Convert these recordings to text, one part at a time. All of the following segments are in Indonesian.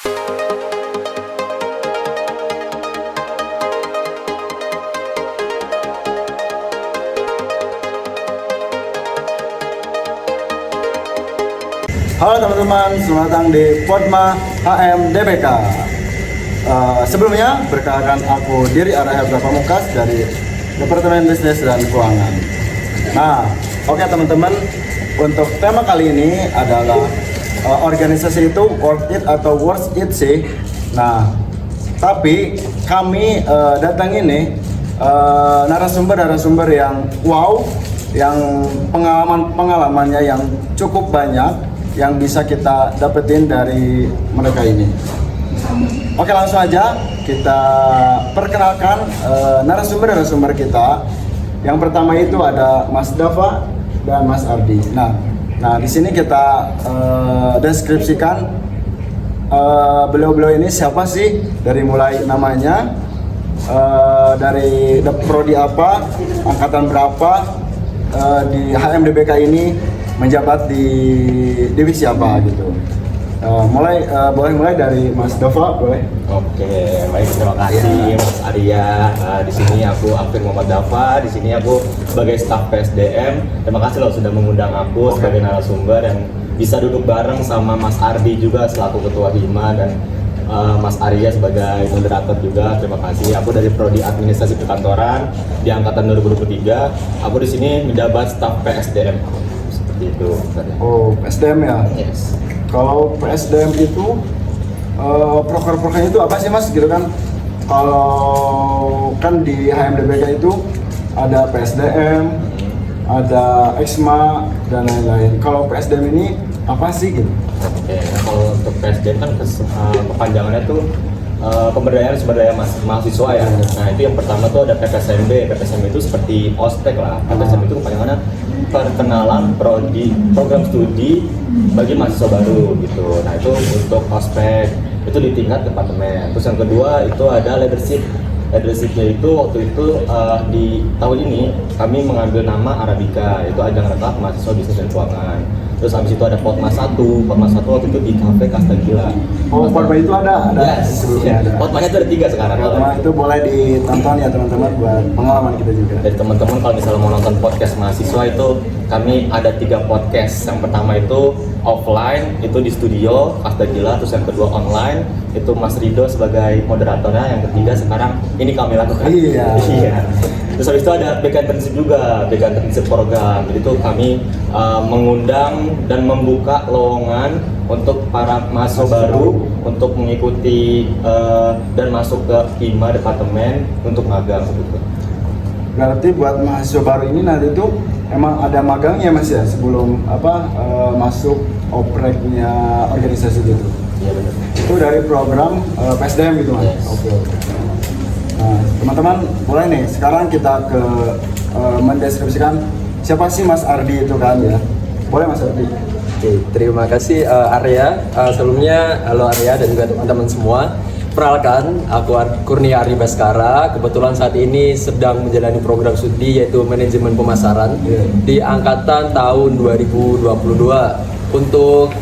Halo teman-teman, selamat datang di Podma HMDBK. Sebelumnya, perkenalkan aku Diri Arahebra Pamungkas dari Departemen Bisnis dan Keuangan. Nah, oke teman-teman, untuk tema kali ini adalah organisasi itu worth it atau worth it sih. Nah, tapi kami datang ini narasumber yang wow, yang pengalamannya yang cukup banyak yang bisa kita dapetin dari mereka ini. Oke, langsung aja kita perkenalkan narasumber kita. Yang pertama itu ada Mas Dava dan Mas Ardi. Nah di sini kita deskripsikan beliau-beliau ini siapa sih, dari mulai namanya, dari prodi apa, angkatan berapa, di HMDBK ini menjabat di divisi apa gitu. Boleh mulai dari Mas Dava, boleh? Oke, baik, terima kasih Mas Arya. Di sini aku Afir Muhammad Dava. Di sini aku sebagai staf PSDM. Terima kasih loh sudah mengundang aku sebagai narasumber dan bisa duduk bareng sama Mas Ardi juga selaku ketua Hima dan Mas Arya sebagai moderator juga. Terima kasih. Aku dari prodi administrasi perkantoran di angkatan 2023. Aku di sini menjabat staf PSDM. Seperti itu. Oh, PSDM ya? Yes. Kalau PSDM itu proker-prokernya itu apa sih Mas gitu kan? Kalau kan di HMDBK itu ada PSDM, ada EXMA dan lain-lain. Kalau PSDM ini apa sih gitu? Oke, kalau untuk PSDM kan kepanjangannya tuh pemberdayaan sumber daya mahasiswa ya. Nah itu yang pertama tuh ada PPSMB. PPSMB itu seperti ospek lah. PPSMB itu kepanjangannya perkenalan program studi bagi mahasiswa baru gitu. Nah itu untuk ospek itu di tingkat departemen. Terus yang kedua itu ada leadership. Leadershipnya itu waktu itu di tahun ini kami mengambil nama Arabica, itu ajang rekap mahasiswa bisnis dan keuangan. Terus habis itu ada Potma 1 waktu itu di Cafe Kasta Gila. Oh, Potma itu ada? Yes, ya. Potmanya itu ada 3 sekarang. Potma itu boleh ditonton ya teman-teman buat pengalaman kita juga. Dari teman-teman kalau misalnya mau nonton podcast mahasiswa itu kami ada 3 podcast. Yang pertama itu offline, itu di studio Kasta Gila. Terus yang kedua online, itu Mas Rido sebagai moderatornya. Yang ketiga sekarang ini kami lakukan. Iya. Terus habis itu ada BK Internship juga, BK Internship program. Jadi itu kami mengundang dan membuka lowongan untuk para mahasiswa baru untuk mengikuti dan masuk ke Hima departemen untuk magang gitu. Berarti buat mahasiswa baru ini nanti tuh emang ada magangnya Mas ya sebelum masuk opreknya organisasi gitu. Iya benar. Itu dari program PSDM gitu Mas. Yes. Oke. Nah, teman-teman boleh nih sekarang kita ke mendeskripsikan siapa sih Mas Ardi itu kan ya. Boleh Mas Ardi? Oke, terima kasih Arya. Sebelumnya halo Arya dan juga teman-teman semua. Perkenalkan, aku Kurnia Ari Baskara. Kebetulan saat ini sedang menjalani program studi yaitu manajemen pemasaran di angkatan tahun 2022. Untuk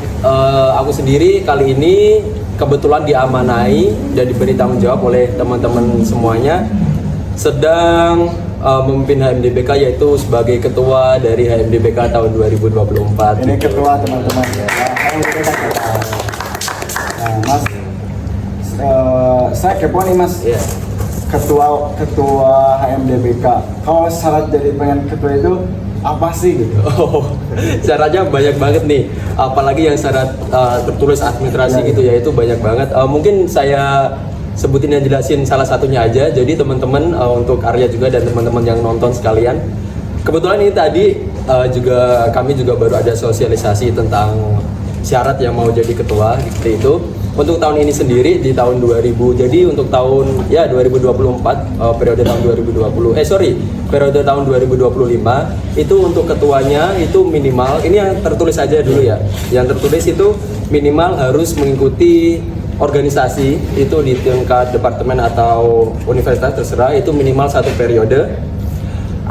aku sendiri kali ini kebetulan diamanai dan diberi tanggung jawab oleh teman-teman semuanya sedang memimpin HMDBK yaitu sebagai ketua dari HMDBK tahun 2024. Ini ketua teman-teman ya. Nah, Mas, saya kepo nih Mas. Iya. Ketua HMDBK. Kalau syarat jadi pengen ketua itu apa sih gitu? Oh, syaratnya banyak banget nih. Apalagi yang syarat tertulis administrasi gitu ya, itu banyak banget. Mungkin saya sebutin dan jelasin salah satunya aja. Jadi teman-teman untuk Arya juga dan teman-teman yang nonton sekalian, kebetulan ini tadi kami juga baru ada sosialisasi tentang syarat yang mau jadi ketua gitu itu. Untuk tahun ini sendiri di tahun 2000, jadi untuk tahun 2024 periode tahun 2025 itu untuk ketuanya itu minimal, ini yang tertulis aja dulu ya. Yang tertulis itu minimal harus mengikuti organisasi itu di tingkat departemen atau universitas terserah, itu minimal 1 periode.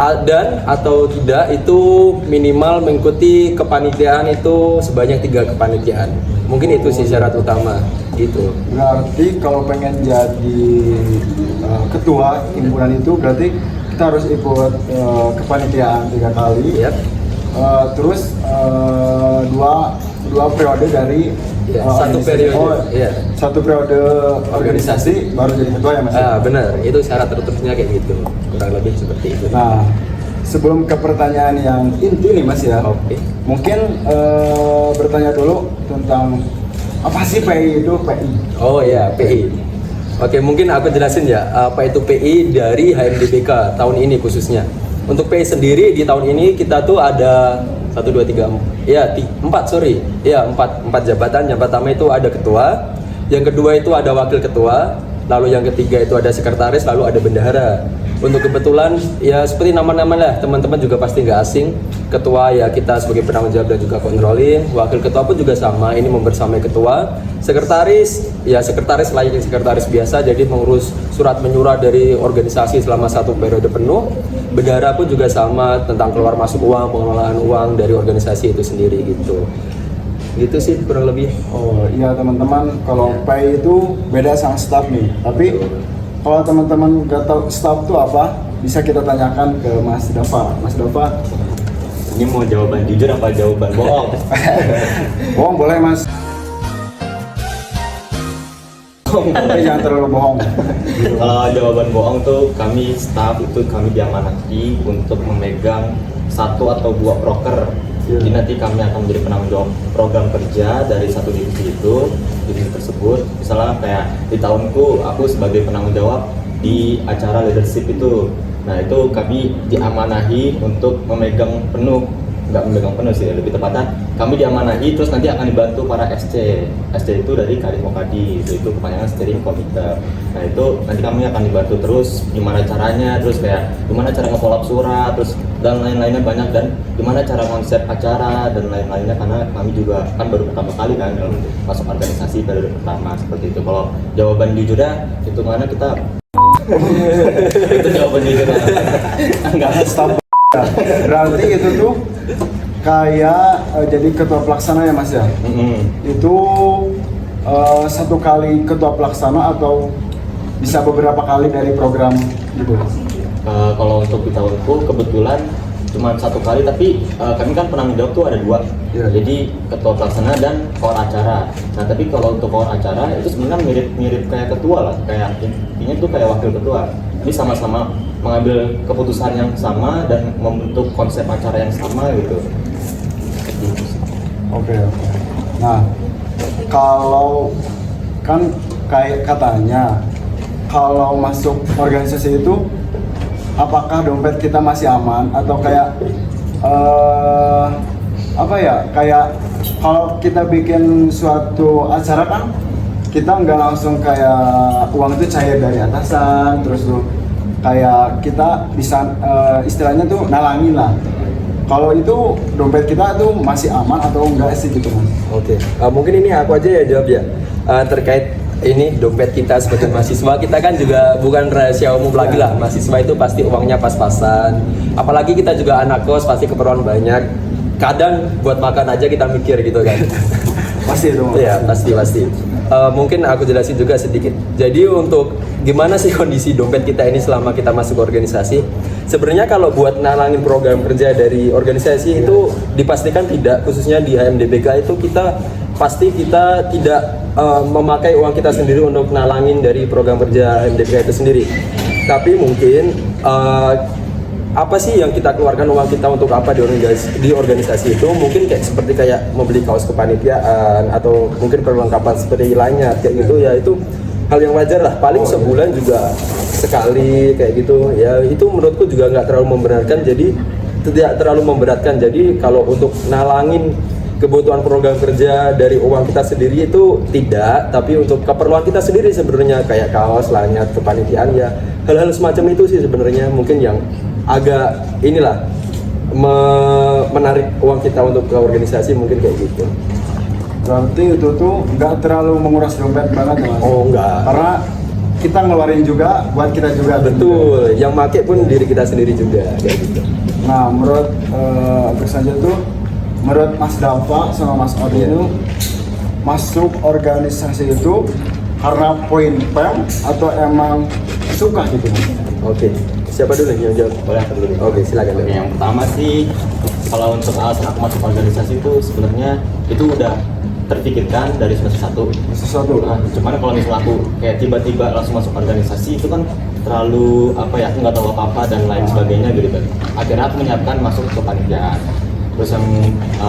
Dan atau tidak itu minimal mengikuti kepanitiaan itu sebanyak 3 kepanitiaan. Mungkin itu sih syarat utama gitu. Berarti kalau pengen jadi ketua himpunan itu berarti kita harus ikut kepanitiaan 3 kali. Yap. Terus dua periode dari Satu organisasi. periode. Iya. Satu periode organisasi baru jadi ketua ya Mas. Benar, itu syarat tertulisnya kayak gitu. Kurang lebih seperti itu. Nah, sebelum ke pertanyaan yang inti nih Mas ya. Oke. Mungkin bertanya dulu tentang apa sih PI itu PI? Oh ya, PI. Oke, mungkin aku jelasin ya apa itu PI dari HMDBK tahun ini khususnya. Untuk PI sendiri di tahun ini kita tuh ada 1, 2, 3, 4 jabatan. Yang pertama itu ada ketua, yang kedua itu ada wakil ketua, lalu yang ketiga itu ada sekretaris, lalu ada bendahara. Untuk kebetulan ya seperti nama-nama lah, teman-teman juga pasti nggak asing. Ketua ya kita sebagai penanggung jawab dan juga controlling. Wakil ketua pun juga sama, ini membersamai ketua. Sekretaris ya sekretaris layaknya sekretaris biasa, jadi mengurus surat menyurat dari organisasi selama 1 periode penuh. Bendahara pun juga sama, tentang keluar masuk uang, pengelolaan uang dari organisasi itu sendiri gitu. Gitu sih kurang lebih. Oh iya teman-teman, kalau PI itu beda sama staff nih. Tapi kalau teman-teman nggak tahu staff itu apa, bisa kita tanyakan ke Mas Dava. Mas Dava, Ini mau jawaban jujur apa jawaban bohong? bohong boleh Mas. Tapi jangan terlalu bohong. Kalau jawaban bohong tuh kami staff itu kami diamanati untuk memegang 1 atau 2 proker. Jadi nanti kami akan menjadi penanggung jawab program kerja dari satu divisi itu, divisi tersebut. Misalnya kayak di tahunku aku sebagai penanggung jawab di acara leadership itu. Nah itu kami diamanahi untuk memegang penuh, nggak memegang penuh sih, lebih tepatnya kami diamanahi terus nanti akan dibantu para SC. SC itu dari Kadin Mokadi, itu kepanjangan steering committee. Nah itu nanti kami akan dibantu terus gimana caranya, terus kayak gimana cara nge-follow up surat, terus dan lain-lainnya banyak, dan gimana cara konsep acara dan lain-lainnya, karena kami juga kan baru pertama kali kan dalam masuk organisasi periode pertama seperti itu. Kalau jawaban jujurnya itu mana kita itu jawaban jujurnya enggak Staff. Berarti itu tuh kayak jadi ketua pelaksana ya Mas ya. Itu 1 kali ketua pelaksana atau bisa beberapa kali dari program gitu. Kalau untuk di tahunku kebetulan cuma 1 kali, tapi kami kan penanggung jawab tuh ada 2. Iya. Jadi ketua pelaksana dan koor acara. Nah tapi kalau untuk koor acara itu sebenarnya mirip kayak ketua lah, kayak intinya tuh kayak wakil ketua. Ini sama-sama mengambil keputusan yang sama dan membentuk konsep acara yang sama gitu. Oke. Nah, kalau kan kayak katanya kalau masuk organisasi itu apakah dompet kita masih aman atau kayak apa ya, kayak kalau kita bikin suatu acara kan kita nggak langsung kayak uang itu cair dari atasan, terus tuh kayak kita bisa istilahnya tuh nalangin lah. Kalau itu dompet kita tuh masih aman atau enggak sih gitu Mas? Oke, mungkin ini aku aja ya jawab ya. Terkait ini dompet kita sebagai mahasiswa, kita kan juga bukan rahasia umum lagi lah. Mahasiswa itu pasti uangnya pas-pasan. Apalagi kita juga anak kos, pasti keperluan banyak. Kadang buat makan aja kita mikir gitu kan. Pasti itu Mas. Iya, pasti. Mungkin aku jelasin juga sedikit. Jadi untuk gimana sih kondisi dompet kita ini selama kita masuk organisasi? Sebenarnya kalau buat nalangin program kerja dari organisasi itu dipastikan tidak, khususnya di HMDBK itu kita tidak memakai uang kita sendiri untuk nalangin dari program kerja HMDBK itu sendiri. Tapi mungkin apa sih yang kita keluarkan uang kita untuk apa di organisasi itu, mungkin seperti membeli kaos kepanitiaan atau mungkin perlengkapan seperti lainnya kayak gitu ya, itu hal yang wajar lah, paling sebulan juga sekali kayak gitu ya. Itu menurutku juga nggak terlalu memberatkan, jadi tidak terlalu memberatkan. Jadi kalau untuk nalangin kebutuhan program kerja dari uang kita sendiri itu tidak, tapi untuk keperluan kita sendiri sebenarnya kayak kaos, lanyard, kepanitiaan ya, hal-hal semacam itu sih sebenarnya mungkin yang agak inilah menarik uang kita untuk ke organisasi, mungkin kayak gitu. Berarti itu tuh nggak terlalu menguras dompet banget Mas? Oh enggak. Karena kita ngeluarin juga buat kita juga. Betul, yang make pun diri kita sendiri juga kayak gitu. Nah, menurut saja tuh, menurut Mas Dava sama Mas Odi itu masuk organisasi itu karena poin PEM atau emang suka gitu? Oke, siapa dulu yang jawab? Boleh aku dulu nih. Oke, silakan. Oke, yang pertama sih kalau untuk alasan aku masuk organisasi itu sebenarnya itu udah terpikirkan dari semester 1. Sesuatu. Nah, cuman kalau misalnya aku kayak tiba-tiba langsung masuk organisasi itu kan terlalu apa ya, aku nggak tahu apa-apa dan lain sebagainya gitu kan. Akhirnya aku menyiapkan masuk ke panitiaan. Terus yang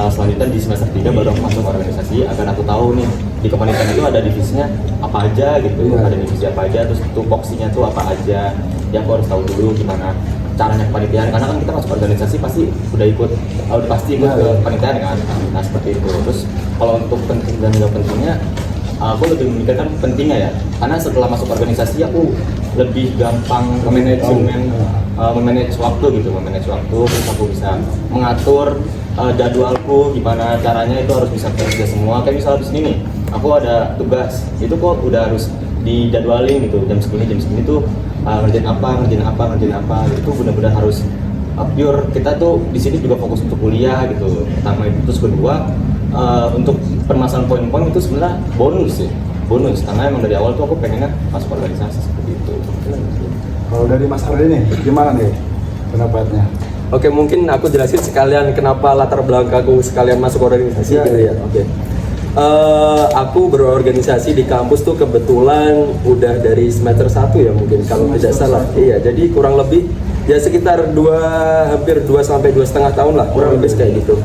selanjutnya di semester 3 baru aku masuk organisasi agar aku tahu nih di kepanitiaan itu ada divisinya apa aja gitu. Iya. Ada divisi apa aja, terus tupoksinya tuh apa aja. Ya aku harus tahu dulu gimana caranya kepanitiaan, karena kan kita masuk organisasi pasti udah pasti ikut ke panitiaan kan. Nah seperti itu. Terus kalau untuk penting dan nggak pentingnya, aku lebih memikirkan pentingnya ya, karena setelah masuk organisasi aku lebih gampang memanage waktu gitu, terus aku bisa mengatur jadwalku gimana caranya itu harus bisa kerja semua. Kayak misalnya di sini nih, aku ada tugas itu kok udah harus dijadwalin gitu, jam segini tuh ngerjain apa itu benar-benar harus pure. Kita tuh di sini juga fokus untuk kuliah gitu, pertama itu. Terus kedua, untuk permasalahan poin-poin itu sebenarnya bonus karena emang dari awal tuh aku pengennya masuk organisasi seperti itu. Kalau dari Mas Ardi nih, gimana nih pendapatnya? Oke, mungkin aku jelasin sekalian kenapa latar belakangku sekalian masuk organisasi Ya, gitu ya. Oke. Aku berorganisasi di kampus tuh kebetulan udah dari semester 1 ya mungkin kalau tidak salah. Iya, jadi kurang lebih ya sekitar hampir 2 sampai 2,5 tahun lah kurang lebih kayak gitu.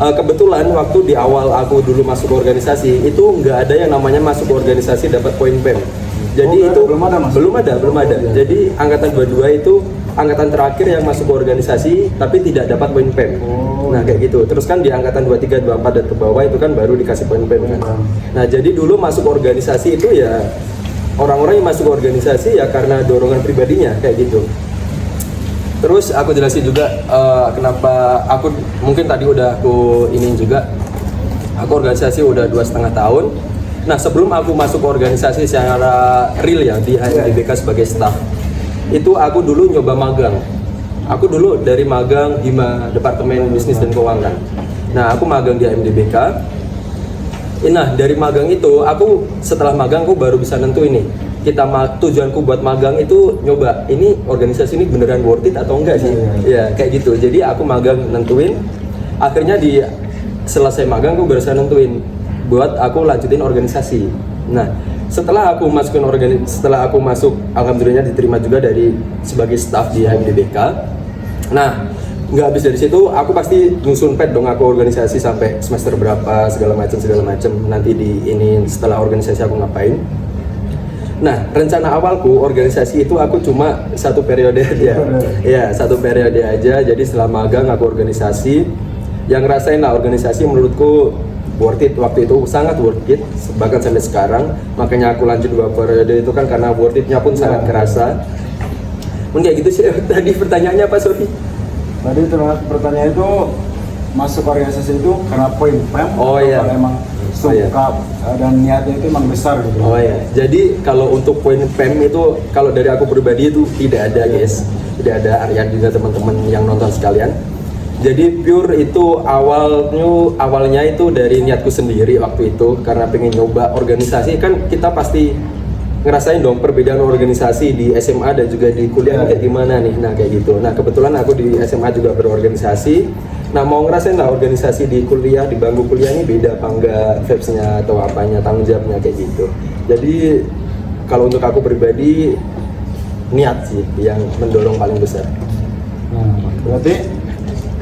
Kebetulan waktu di awal aku dulu masuk organisasi itu nggak ada yang namanya masuk organisasi dapat poin PEM. Jadi itu belum ada, Mas? belum ada. Jadi angkatan 22 itu angkatan terakhir yang masuk ke organisasi tapi tidak dapat poin PEM. Nah kayak gitu. Terus kan di angkatan 23, 24 dan ke bawah itu kan baru dikasih poin PEM kan. Nah jadi dulu masuk organisasi itu ya orang-orang yang masuk organisasi ya karena dorongan pribadinya kayak gitu. Terus aku jelasin juga kenapa aku mungkin tadi udah aku ini juga, aku organisasi udah 2,5 tahun. Nah sebelum aku masuk organisasi secara real ya di HMDBK sebagai staff, itu aku dulu nyoba magang. Aku dulu dari magang HIMA Departemen Bisnis dan Keuangan. Nah aku magang di HMDBK. Nah dari magang itu aku setelah magang aku baru bisa nentuin nih, tujuanku buat magang itu nyoba ini organisasi ini beneran worth it atau enggak sih. Ya kayak gitu. Jadi aku magang nentuin. Akhirnya di selesai magang aku baru bisa nentuin buat aku lanjutin organisasi. Nah setelah aku masuk alhamdulillah diterima juga sebagai staff di HMDBK. Nah nggak habis dari situ aku pasti nyusun pet dong aku organisasi sampai semester berapa segala macam nanti setelah organisasi aku ngapain. Nah rencana awalku organisasi itu aku cuma 1 periode aja. Ya 1 periode aja. Jadi setelah magang aku organisasi, yang ngerasain lah organisasi menurutku worth it, waktu itu sangat worth it bahkan sampai sekarang. Makanya aku lanjut 2 periode itu kan karena worth it-nya pun sangat kerasa. Mungkin kayak gitu sih. Tadi pertanyaannya apa, Sofi? Tadi pertanyaan itu masuk organisasi itu karena poin PEM Oh atau iya. karena emang suka dan niatnya itu emang besar gitu. Oh ya, jadi kalau untuk poin PEM itu kalau dari aku pribadi itu tidak ada guys, tidak ada. Aryan juga teman-teman yang nonton sekalian. Jadi pure itu awalnya itu dari niatku sendiri waktu itu karena pengen nyoba organisasi. Kan kita pasti ngerasain dong perbedaan organisasi di SMA dan juga di kuliah kayak gimana nih. Nah kayak gitu. Nah kebetulan aku di SMA juga berorganisasi. Nah mau ngerasain lah organisasi di kuliah, di bangku kuliah ini beda apa enggak vibes-nya atau apanya, tanggung jawabnya kayak gitu. Jadi kalau untuk aku pribadi niat sih yang mendorong paling besar. Nah, berarti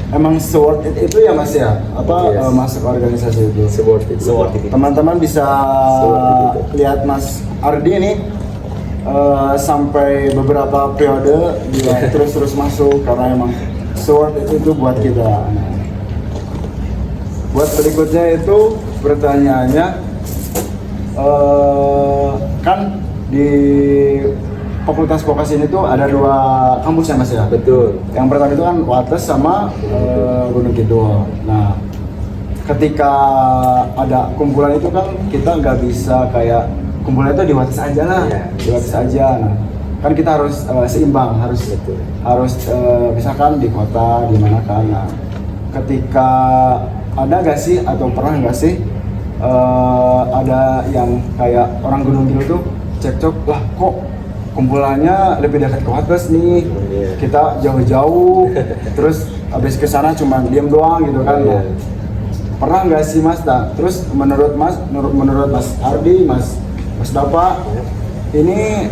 emang worth it itu ya Mas ya? Yes. Masuk organisasi itu? Worth it. Teman-teman bisa Worth lihat Mas Ardi nih sampai beberapa periode dia terus masuk karena emang worth it itu buat kita. Buat berikutnya itu pertanyaannya kan di Fakultas Vokasi ini tuh ada 2 kampus ya Mas ya? Betul. Yang pertama itu kan Wates sama Gunung Kidul. Nah, ketika ada kumpulan itu kan kita nggak bisa kayak kumpulnya itu di Wates aja lah, Iya. di Wates aja. Nah, kan kita harus seimbang, harus misalkan di kota di mana kan. Nah, ketika ada gak sih atau pernah gak sih ada yang kayak orang Gunung Kidul tuh cekcok, lah kok kumpulannya lebih dekat ke Wates nih, Iya. kita jauh-jauh, terus habis kesana cuma diem doang gitu kan. Iya. Nah, pernah nggak sih Mas? Nah, terus menurut Mas Ardi, Mas Dapa, ini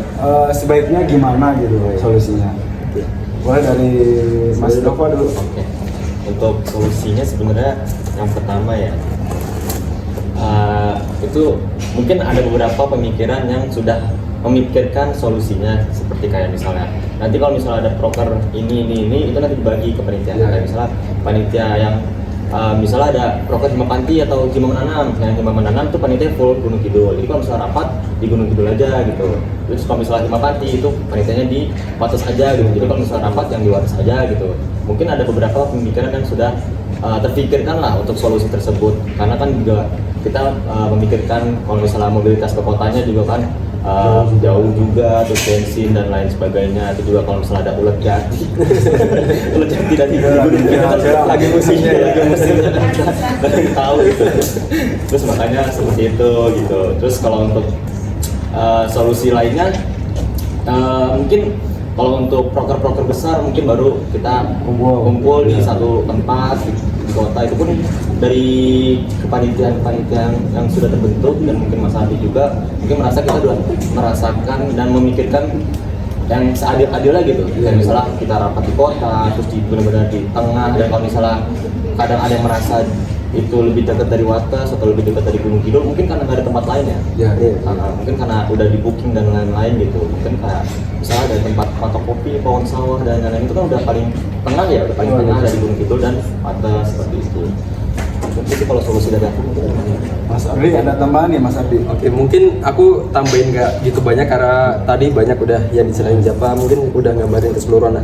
sebaiknya gimana gitu solusinya? Boleh dari Mas Dapa dulu. Oke. Untuk solusinya sebenarnya yang pertama ya, itu mungkin ada beberapa pemikiran yang sudah memikirkan solusinya, seperti kayak misalnya nanti kalau misalnya ada proker ini itu nanti dibagi ke panitia. Kayak misalnya panitia yang misalnya ada proker hima panti atau hima menanam. Yang hima menanam itu panitia full Gunung Kidul, jadi kalau misalnya rapat di Gunung Kidul aja gitu. Terus kalau misalnya hima panti itu panitianya di Wates aja gitu, jadi kalau misalnya rapat yang di Wates aja gitu. Mungkin ada beberapa pemikiran yang sudah terpikirkan lah untuk solusi tersebut, karena kan juga kita memikirkan kalau misalnya mobilitas ke kotanya juga kan jauh juga, terus bensin dan lain sebagainya. Itu juga kalau misalnya ada ulat jati ulat jati dan lagi musimnya kan kita tahu gitu. Terus makanya seperti itu gitu. Terus kalau untuk solusi lainnya mungkin kalau untuk proker-proker besar mungkin baru kita kumpul di satu tempat di kota. Itu pun dari kepanitiaan yang sudah terbentuk, dan mungkin Mas Adi juga mungkin merasa kita sudah merasakan dan memikirkan yang seadil-adilnya gitu. Kayak misalnya kita rapat di kota, terus di benar-benar di tengah, dan kalau misalnya kadang ada yang merasa itu lebih dekat dari Wates atau lebih dekat dari Gunung Kidul, mungkin karena nggak ada tempat lain ya. Mungkin karena udah di booking dan lain-lain gitu. Mungkin kayak misalnya ada tempat patok kopi, pohon sawah dan lain-lain, itu kan udah paling tengah ya, udah paling tengah dari Gunung Kidul dan Wates, seperti itu. Mungkin itu kalau solusi dari aku. Mas Ardi ada tambahan nih Mas Ardi? Oke, mungkin aku tambahin nggak gitu banyak karena tadi banyak udah yang diserahin Japa, mungkin udah gambarin keseluruhan.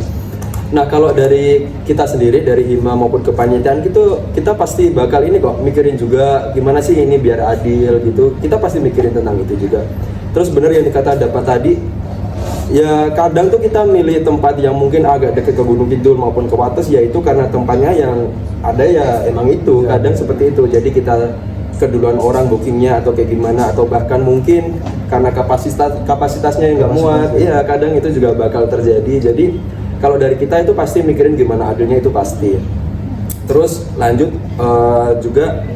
Nah, kalau dari kita sendiri, dari hima maupun kepanitiaan gitu, kita pasti bakal ini kok mikirin juga gimana sih ini biar adil gitu. Kita pasti mikirin tentang itu juga. Terus bener yang dikata Dapa tadi, ya kadang tuh kita milih tempat yang mungkin agak dekat ke Gunung Kidul maupun ke Wates, yaitu karena tempatnya yang ada ya emang itu, kadang seperti itu. Jadi kita keduluan orang bookingnya atau kayak gimana, atau bahkan mungkin karena kapasitasnya yang nggak muat, iya kadang itu juga bakal terjadi. Jadi kalau dari kita itu pasti mikirin gimana adilnya, itu pasti. Terus lanjut juga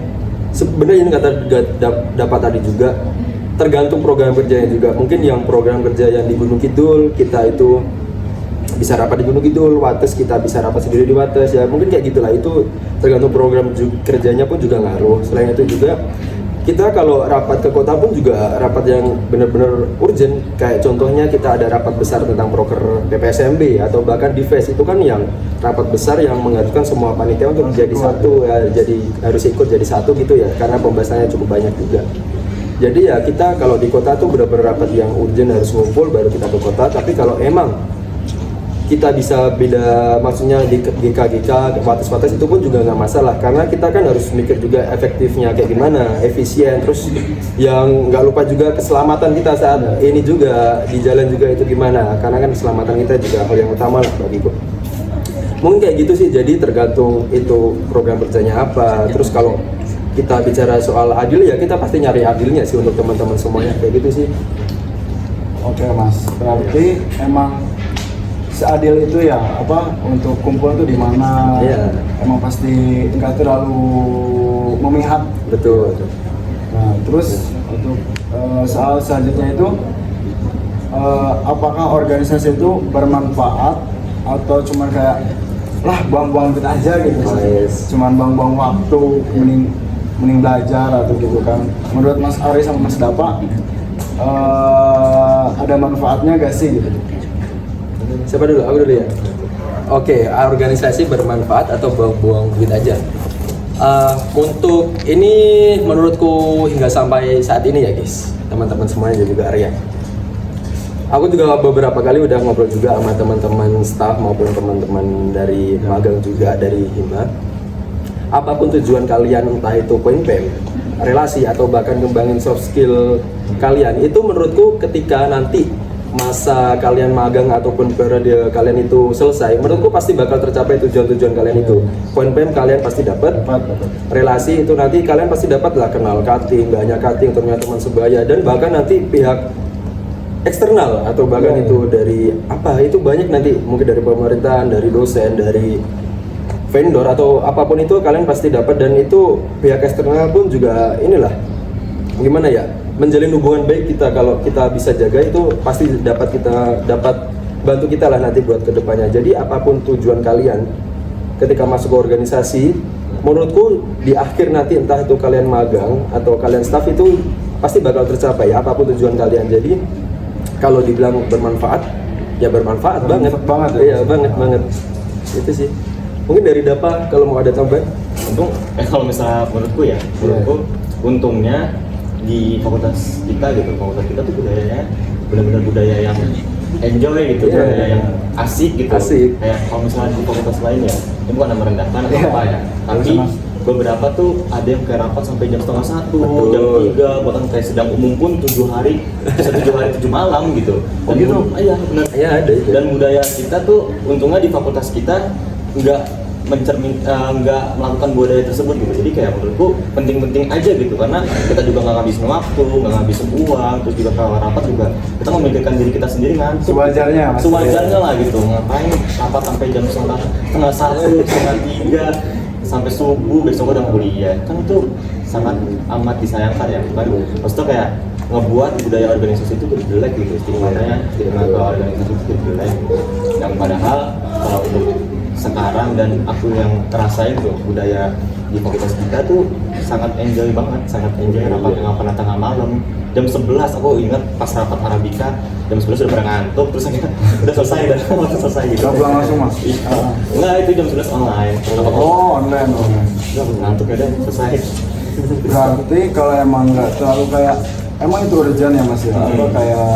sebenarnya yang kata dapat tadi juga tergantung program kerjanya juga. Mungkin yang program kerja yang di Gunung Kidul kita itu bisa rapat di Gunung Kidul, Wates kita bisa rapat sendiri di Wates ya, mungkin kayak gitulah. Itu tergantung program kerjanya pun juga ngaruh. Selain itu juga kita kalau rapat ke kota pun juga rapat yang benar-benar urgent, kayak contohnya kita ada rapat besar tentang proker PPSMB atau bahkan Dives, itu kan yang rapat besar yang mengajukan semua panitia untuk jadi satu ya, jadi harus ikut jadi satu gitu ya, karena pembahasannya cukup banyak juga. Jadi ya kita kalau di kota tuh benar-benar rapat yang urgent harus ngumpul baru kita ke kota. Tapi kalau emang kita bisa beda, maksudnya di GK, Wates itu pun juga nggak masalah, karena kita kan harus mikir juga efektifnya kayak gimana, efisien, terus yang nggak lupa juga keselamatan kita saat ini juga di jalan juga itu gimana, karena kan keselamatan kita juga hal yang utama lah bagiku. Mungkin kayak gitu sih, jadi tergantung itu program kerjanya apa. Terus kalau kita bicara soal adil ya kita pasti nyari adilnya sih untuk teman-teman semuanya, kayak gitu sih. Oke Mas, berarti emang seadil itu ya, apa untuk kumpul tuh di mana? Iya. Emang pasti nggak terlalu memihak. Betul. Nah, terus untuk soal selanjutnya itu apakah organisasi itu bermanfaat atau cuma kayak lah buang-buang duit aja gitu? Yes. Cuman buang-buang waktu, mending belajar atau gitu kan? Menurut Mas Ari sama Mas Dapa ada manfaatnya gak sih gitu? Siapa dulu? Aku dulu ya. Oke, organisasi bermanfaat atau buang-buang duit aja. Untuk ini menurutku hingga sampai saat ini ya guys, teman-teman semuanya juga Arya. Aku juga beberapa kali udah ngobrol juga sama teman-teman staff maupun teman-teman dari magang juga dari Hima. Apapun tujuan kalian, entah itu poin PEM, relasi atau bahkan kembangin soft skill kalian. Itu menurutku ketika nanti masa kalian magang ataupun periode kalian itu selesai, menurutku pasti bakal tercapai tujuan-tujuan kalian itu. Poin PM kalian pasti dapat, relasi itu nanti kalian pasti dapat lah, kenal cutting, gak hanya cutting, ternyata teman sebaya, dan bahkan nanti pihak eksternal atau bahkan itu dari apa, itu banyak nanti mungkin dari pemerintahan, dari dosen, dari vendor atau apapun itu kalian pasti dapat. Dan itu pihak eksternal pun juga inilah gimana ya, menjalin hubungan baik kita, kalau kita bisa jaga itu pasti dapat bantu kita lah nanti buat kedepannya. Jadi apapun tujuan kalian ketika masuk ke organisasi, menurutku di akhir nanti entah itu kalian magang atau kalian staff itu pasti bakal tercapai apapun tujuan kalian. Jadi kalau dibilang bermanfaat ya bermanfaat banget ya. Iya banget itu sih. Mungkin dari Dapa kalau mau ada tambahan. Kalau misalnya menurutku untungnya di fakultas kita tuh budayanya benar-benar budaya yang enjoy gitu, budaya yang asik gitu. Kayak kalau misalnya di fakultas lain ya, ini bukan merendahkan atau apa ya, tapi beberapa tuh ada yang kayak rapat sampai jam 12:30, jam 3, bahkan kayak sidang umum pun 7 hari, bisa 7 hari 7 malam gitu. Dan gitu? Iya benar. Iya ada itu. Dan budaya kita tuh untungnya di fakultas kita nggak melakukan budaya tersebut gitu. Jadi kayak menurutku penting-penting aja gitu, karena kita juga nggak ngabisin waktu, nggak ngabisin uang, terus juga kalau rapat juga kita memikirkan diri kita sendiri kan. Sewajarnya lah gitu. Ngapain rapat sampai jam 1:30, 1:30 sampai subuh, besok udah kuliah, kan itu sangat amat disayangkan ya kan. Maksudnya kayak ngebuat budaya organisasi itu jelek gitu, stigmanya stigma organisasi itu jelek. Yang padahal kalau untuk sekarang dan aku yang ngerasain tuh budaya di fakultas kita tuh sangat enjoy banget, sangat enjoy. Rapat ngapa tengah malam jam 11, aku ingat pas rapat Arabika jam 11 udah pada ngantuk, terus kita udah selesai dan waktu selesai gitu. Gak pulang langsung mas? Enggak, itu jam 11 online. Online. Udah ngantuk ya, selesai. Berarti kalau emang nggak terlalu kayak, emang itu urgent ya mas ya? Apa kayak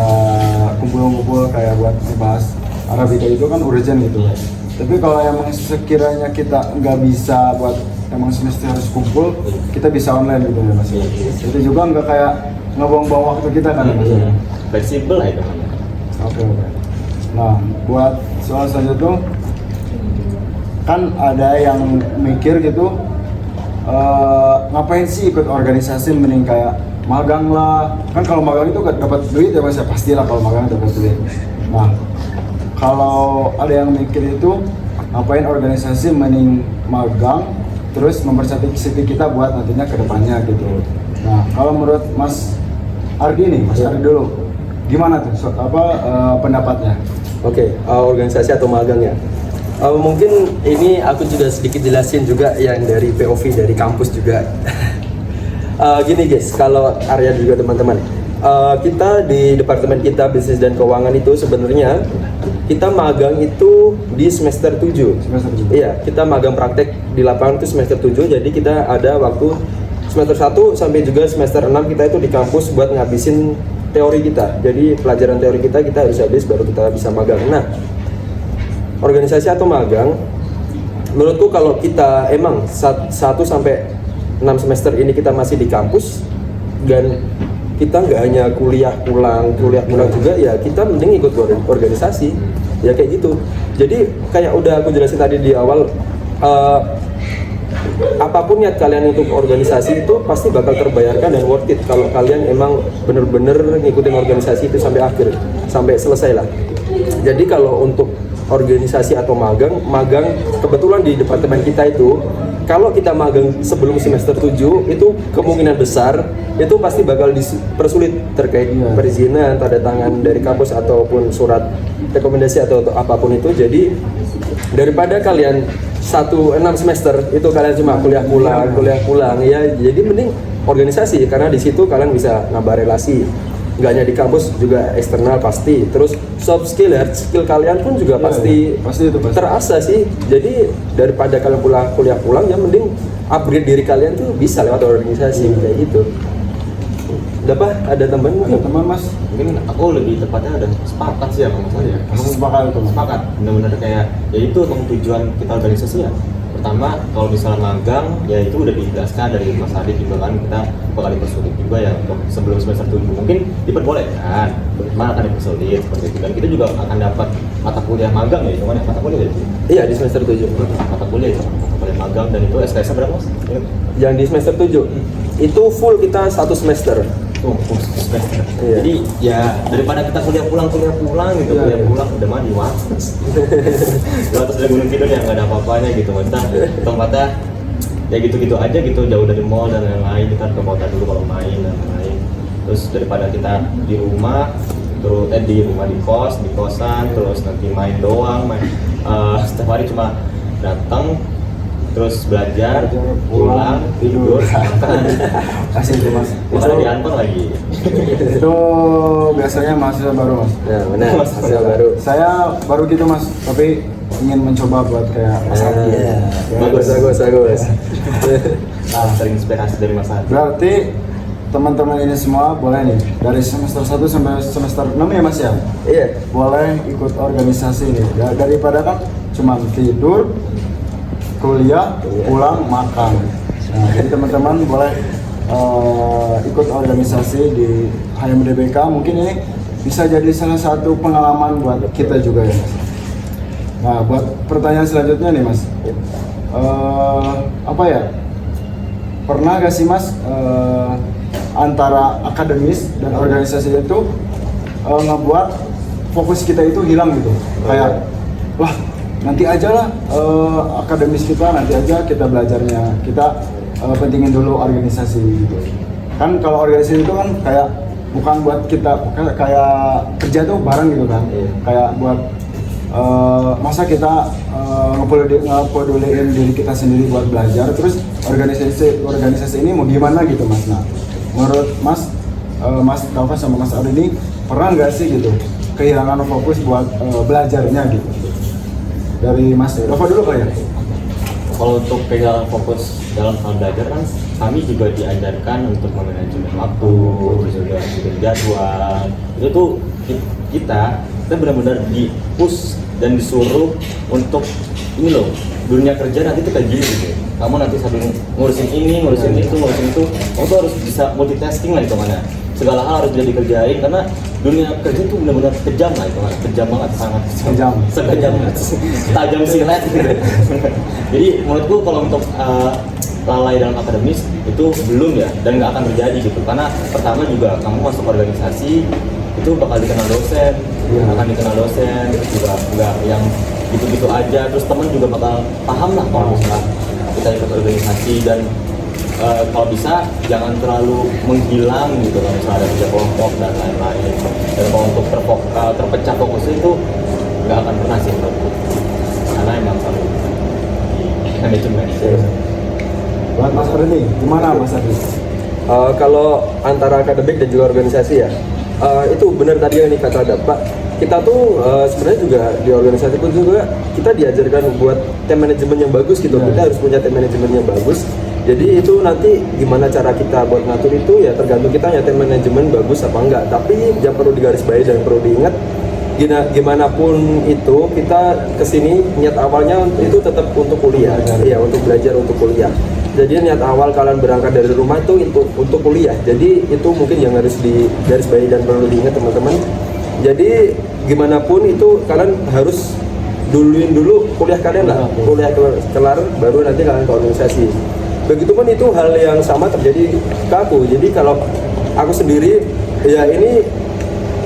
kumpul-kumpul kayak buat ngebahas Arabika itu kan urgent gitu. Tapi kalau emang sekiranya kita nggak bisa buat emang semester harus kumpul, kita bisa online gitu ya mas. Itu juga nggak kayak ngebuang-buang waktu kita kan mas. Fleksibel lah itu. Oke. Nah, buat soal selanjutnya kan ada yang mikir gitu, ngapain sih ikut organisasi, mending kayak magang lah. Kan kalau magang itu gak dapat duit ya mas ya, pastilah kalau magang dapat duit. Nah, kalau ada yang mikir itu ngapain organisasi, mending magang terus mempercantik CV kita buat nantinya ke depannya gitu. Nah, kalau menurut Mas Ardi nih, Mas Ardi dulu, gimana tuh pendapatnya? Oke, organisasi atau magang ya. Mungkin ini aku juga sedikit jelasin juga yang dari POV dari kampus juga. Gini guys, kalau Arya juga teman-teman, kita di departemen kita bisnis dan keuangan itu sebenarnya kita magang itu di semester 7. Iya, kita magang praktek di lapangan itu semester 7. Jadi kita ada waktu semester 1 sampai juga semester 6 kita itu di kampus buat ngabisin teori kita. Jadi pelajaran teori kita harus habis baru kita bisa magang. Nah, organisasi atau magang menurutku kalau kita emang 1 sampai 6 semester ini kita masih di kampus dan kita nggak hanya kuliah pulang juga, ya kita mending ikut organisasi ya kayak gitu. Jadi kayak udah aku jelasin tadi di awal, apapun niat kalian untuk organisasi itu pasti bakal terbayarkan dan worth it kalau kalian emang bener-bener ngikutin organisasi itu sampai akhir, sampai selesai lah. Jadi kalau untuk organisasi atau magang kebetulan di departemen kita itu kalau kita magang sebelum semester 7 itu kemungkinan besar itu pasti bakal dipersulit terkait perizinan, tanda tangan dari kampus ataupun surat rekomendasi atau apapun itu. Jadi daripada kalian 6 semester itu kalian cuma kuliah pulang ya, jadi mending organisasi karena di situ kalian bisa nambah relasi. Nggak hanya di kampus, juga eksternal pasti. Terus soft skill, hard skill kalian pun juga pasti terasa sih. Jadi daripada kalian kuliah pulang, ya mending upgrade diri kalian tuh bisa lewat organisasi kayak gitu. Ada teman mungkin? Ada teman mas? Mungkin aku lebih tepatnya ada sepakat sih ya kalau saya. Sepakat itu. Sepakat, benar-benar kayak ya itu emang tujuan kita organisasi ya. pertama kalau misalnya magang ya itu udah dijelaskan dari Mas Adit juga kan, kita bakal dipersulit juga ya untuk sebelum semester 7 mungkin diperbolehkan, cuma akan dipersulit seperti itu, dan kita juga akan dapat mata kuliah magang ya, cuman mata kuliah itu Iya, di semester 7. mata kuliah itu mata kuliah magang, dan itu SKS berapa Mas? Yang di semester 7 itu full kita 1 semester. Oh, semester. Iya. Jadi ya daripada kita kuliah pulang gitu, kuliah pulang udah mandi wates. Wates dari Gunung Kidul yang nggak ada apa-apanya gitu, maksudnya tempatnya ya gitu-gitu aja gitu, jauh dari mall dan lain-lain. Kita ke kota dulu kalau main dan lain-lain. Terus daripada kita di rumah, terus di rumah di kosan, terus nanti main doang, setiap hari cuma datang terus belajar, pulang, tidur, makan. Kasih itu mas. Malah diantar lagi. Itu biasanya mahasiswa baru mas. Nah, benar. Mahasiswa baru. Saya baru gitu mas, tapi ingin mencoba buat kayak Mas Adi. Iya. Ya, Bagus. Nah, terinspirasi dari Mas Adi. Berarti teman-teman ini semua boleh nih dari semester 1 sampai semester 6 ya mas ya? Iya. Boleh ikut organisasi ini. Daripada kan cuma tidur, kuliah, pulang, makan. Nah, jadi teman-teman boleh ikut organisasi di HMDBK. Mungkin ini bisa jadi salah satu pengalaman buat kita juga ya mas. Nah, buat pertanyaan selanjutnya nih mas, apa ya? Pernah gak sih mas antara akademis dan organisasi itu ngebuat fokus kita itu hilang gitu? Kayak, wah nanti aja lah akademis kita, nanti aja kita belajarnya, kita pentingin dulu organisasi gitu. Kan kalau organisasi itu kan kayak bukan buat kita, kayak kerja tuh bareng gitu kan, kayak buat masa kita ngepeduliin diri kita sendiri buat belajar, terus organisasi ini mau gimana gitu mas. Nah menurut mas, Mas Taufan sama Mas Adi ini pernah nggak sih gitu kehilangan fokus buat belajarnya gitu? Dari Mas Taufan dulu kali ya? Kalau untuk kehilangan fokus dalam hal belajar kan kami juga diajarkan untuk memanajemen waktu, terus juga bikin jadwal. Itu tuh kita benar-benar di-push dan disuruh untuk ini loh, dunia kerja nanti tuh kayak gini gitu. Kamu nanti sambil ngurusin ini, ngurusin itu, kamu tuh harus bisa multitasking lah itu mana. Segala hal harus bisa dikerjain karena dunia kerja itu benar-benar kejam lah itu mana. Kejam banget, sangat Kejam. sekejam tajam silet gitu. Jadi menurutku kalau untuk lalai dalam akademis itu belum ya, dan nggak akan terjadi gitu, karena pertama juga kamu masuk organisasi itu bakal dikenal dosen, akan dikenal dosen, terus juga nggak yang gitu-gitu aja, terus teman juga bakal paham lah kalau misalnya kita ikut organisasi, dan kalau bisa jangan terlalu menghilang gitu kalau misalnya ada kerja kelompok dan lain-lain, dan kalau untuk terpecah fokusnya itu nggak akan pernah sih menurutku, karena emang selalu di manajemen. Buat Mas Adi nih, gimana Mas Adi? Kalau antara akademik dan juga organisasi ya, itu benar tadi yang dikata Pak. Kita tuh sebenarnya juga di organisasi pun juga kita diajarkan buat time management yang bagus gitu. Kita harus punya time management yang bagus. Jadi itu nanti gimana cara kita buat ngatur itu ya tergantung kita ya time management bagus apa enggak. Tapi yang perlu digarisbawahi dan perlu diingat, gimana pun itu kita kesini niat awalnya itu tetap untuk kuliah, ya untuk belajar untuk kuliah. Jadi niat awal kalian berangkat dari rumah itu untuk kuliah. Jadi itu mungkin yang harus digarisbawahi dan perlu diingat teman-teman. Jadi gimana pun itu kalian harus duluin dulu kuliah kalian lah, kuliah kelar baru nanti kalian ke organisasi. Begitupun itu hal yang sama terjadi ke aku. Jadi kalau aku sendiri ya ini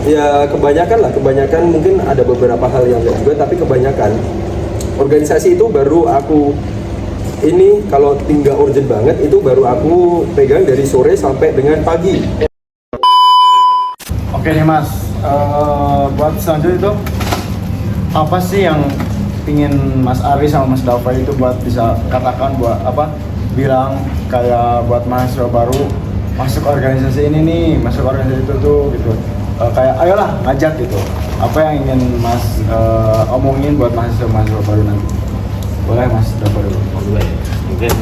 ya kebanyakan mungkin ada beberapa hal yang enggak juga, tapi kebanyakan organisasi itu baru aku ini kalau tinggal urgent banget itu baru aku pegang dari sore sampai dengan pagi. Oke nih Mas, buat selanjutnya itu apa sih yang pingin Mas Ari sama Mas Dafa itu buat bisa katakan buat apa, bilang kayak buat mahasiswa baru masuk organisasi ini nih, masuk organisasi itu tuh gitu, kayak ayolah ngajak gitu, apa yang ingin Mas omongin buat mahasiswa baru nanti? Boleh Mas Dafa dulu. Mungkin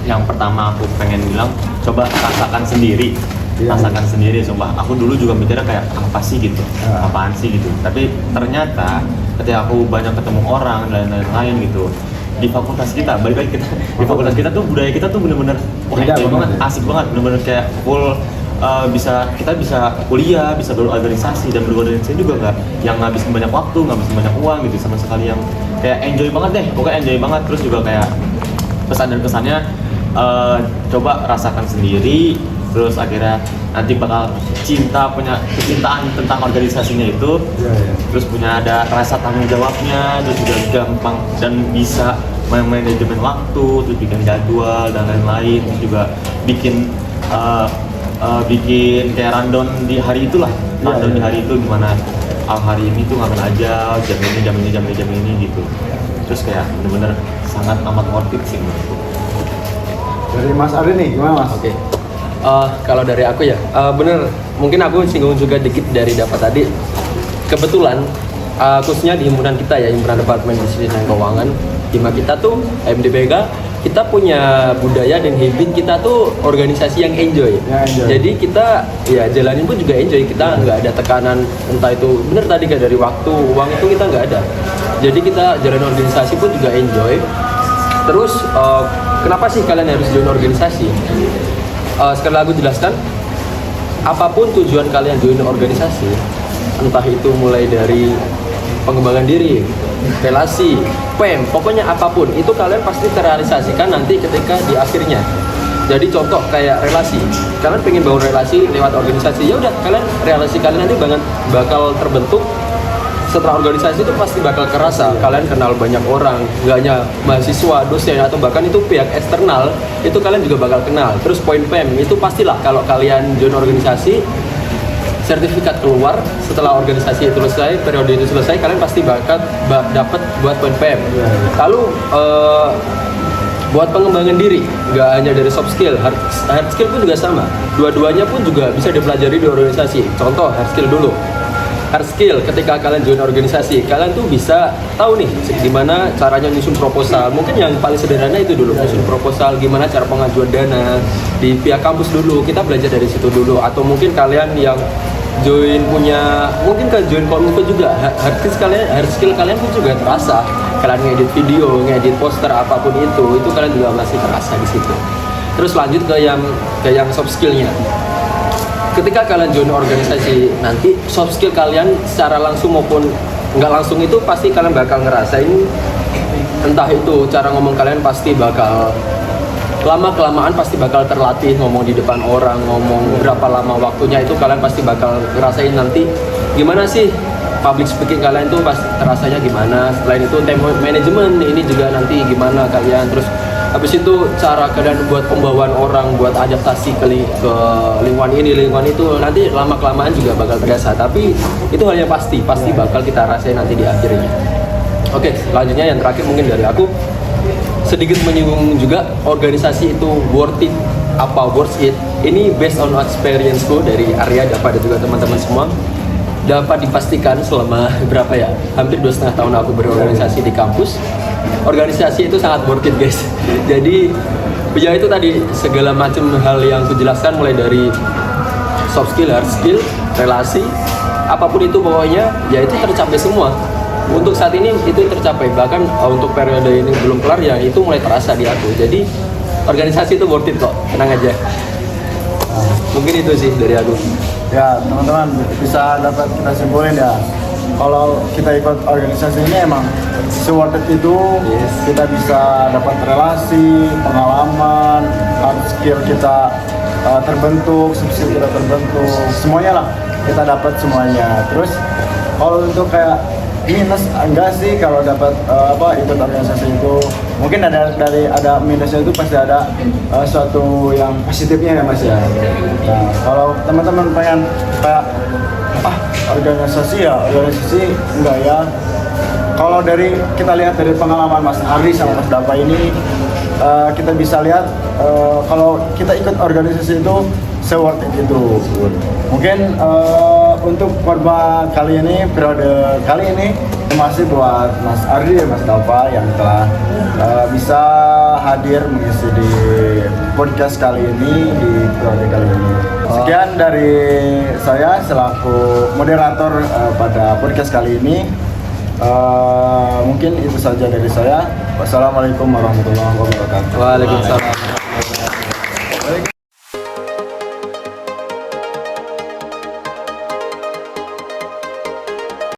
yang pertama aku pengen bilang, coba rasakan sendiri. Rasakan sendiri, sumpah. Aku dulu juga mikirnya kayak apa sih gitu, apaan sih gitu. Tapi ternyata ketika aku banyak ketemu orang dan lain-lain gitu, di fakultas kita, balik lagi kita di fakultas kita tuh budaya kita tuh bener-bener wah Beda enjoy banget, banget. asik banget, bener-bener kayak full kita bisa kuliah, bisa berorganisasi dan berorganisasi juga nggak yang ngabisin banyak waktu, ngabisin banyak uang gitu sama sekali, yang kayak enjoy banget deh, pokoknya enjoy banget. Terus juga kayak pesan dan kesannya coba rasakan sendiri, terus akhirnya nanti bakal punya kecintaan tentang organisasinya itu, terus punya ada rasa tanggung jawabnya, terus juga gampang dan bisa manajemen waktu, terus bikin jadwal dan lain-lain, terus juga bikin bikin kayak rundown di hari itulah, rundown di hari itu gimana hari ini tuh ngapain aja, jam ini gitu. Terus kayak bener-bener sangat amat worth it sih menurutku. Dari Mas Ari nih, gimana Mas? Oke. Kalau dari aku ya, bener. Mungkin aku singgung juga dikit dari dapat tadi. Kebetulan, khususnya di himpunan kita ya, himpunan Departemen Bisnis dan Keuangan, hima kita tuh MDBK, kita punya budaya dan habit kita tuh organisasi yang enjoy. Ya, enjoy. Jadi kita ya jalanin pun juga enjoy. Kita nggak ada tekanan, entah itu bener tadi kayak dari waktu, uang itu kita nggak ada. Jadi kita jalan organisasi pun juga enjoy. Terus kenapa sih kalian harus join organisasi? Sekali lagi jelaskan, apapun tujuan kalian join organisasi, entah itu mulai dari pengembangan diri, relasi, PEM, pokoknya apapun, itu kalian pasti terrealisasikan nanti ketika di akhirnya. Jadi contoh kayak relasi, kalian pengen bangun relasi lewat organisasi, ya udah kalian relasi kalian nanti bakal terbentuk. Setelah organisasi itu pasti bakal kerasa, kalian kenal banyak orang, nggak hanya mahasiswa, dosen, atau bahkan itu pihak eksternal, itu kalian juga bakal kenal. Terus poin PEM, itu pastilah kalau kalian join organisasi, sertifikat keluar setelah organisasi itu selesai, periode itu selesai, kalian pasti bakal dapat buat poin PEM. Lalu buat pengembangan diri, nggak hanya dari soft skill, hard skill pun juga sama. Dua-duanya pun juga bisa dipelajari di organisasi. Contoh hard skill dulu. Hard skill, ketika kalian join organisasi, kalian tuh bisa tahu nih gimana caranya nyusun proposal. Mungkin yang paling sederhana itu dulu, nyusun proposal, gimana cara pengajuan dana di pihak kampus dulu. Kita belajar dari situ dulu. Atau mungkin kalian yang join mungkin kan join kominfo juga, hard skill kalian pun juga terasa. Kalian ngedit video, ngedit poster, apapun itu kalian juga masih terasa di situ. Terus lanjut ke yang soft skillnya. Ketika kalian join organisasi nanti, soft skill kalian secara langsung maupun nggak langsung itu pasti kalian bakal ngerasain, entah itu cara ngomong kalian pasti bakal lama-kelamaan pasti bakal terlatih ngomong di depan orang, ngomong berapa lama waktunya itu kalian pasti bakal ngerasain nanti gimana sih public speaking kalian tuh pasti terasanya gimana. Selain itu time management ini juga nanti gimana kalian. Terus habis itu cara kalian buat pembawaan orang, buat adaptasi ke lingkungan ini, lingkungan itu, nanti lama-kelamaan juga bakal terasa. Tapi itu hal yang pasti bakal kita rasain nanti di akhirnya. Oke, selanjutnya yang terakhir mungkin dari aku, sedikit menyinggung juga organisasi itu worth it, apa worth it. Ini based on experience-ku dari Arya, dapat juga teman-teman semua. Dapat dipastikan selama berapa ya, hampir 2,5 tahun aku berorganisasi di kampus, organisasi itu sangat worth it guys. Jadi ya itu tadi segala macam hal yang aku jelaskan, mulai dari soft skill, hard skill, relasi, apapun itu pokoknya ya itu tercapai semua. Untuk saat ini itu tercapai, bahkan untuk periode ini belum kelar ya itu mulai terasa di aku. Jadi organisasi itu worth it kok, tenang aja. Mungkin itu sih dari aku. Ya teman-teman bisa dapat kita simpulin ya, kalau kita ikut organisasi ini emang worth it itu. Yes. Kita bisa dapat relasi, pengalaman, hard skill kita terbentuk, soft skill kita terbentuk, semuanya lah kita dapat semuanya. Terus kalau untuk kayak minus enggak sih kalau dapat ikut organisasi itu, mungkin ada minusnya, itu pasti ada suatu yang positifnya ya Mas ya. Nah, kalau teman-teman pengen kayak organisasi enggak ya, kalau kita lihat dari pengalaman Mas Ari sama Mas Dava ini, kita bisa lihat kalau kita ikut organisasi itu se-worth it itu. Mungkin untuk korban kali ini, periode kali ini, terima kasih buat Mas Ardi dan Mas Dava yang telah bisa hadir mengisi di podcast kali ini, di periode kali ini. Sekian dari saya selaku moderator pada podcast kali ini. Mungkin itu saja dari saya. Wassalamualaikum warahmatullahi wabarakatuh. Waalaikumsalam.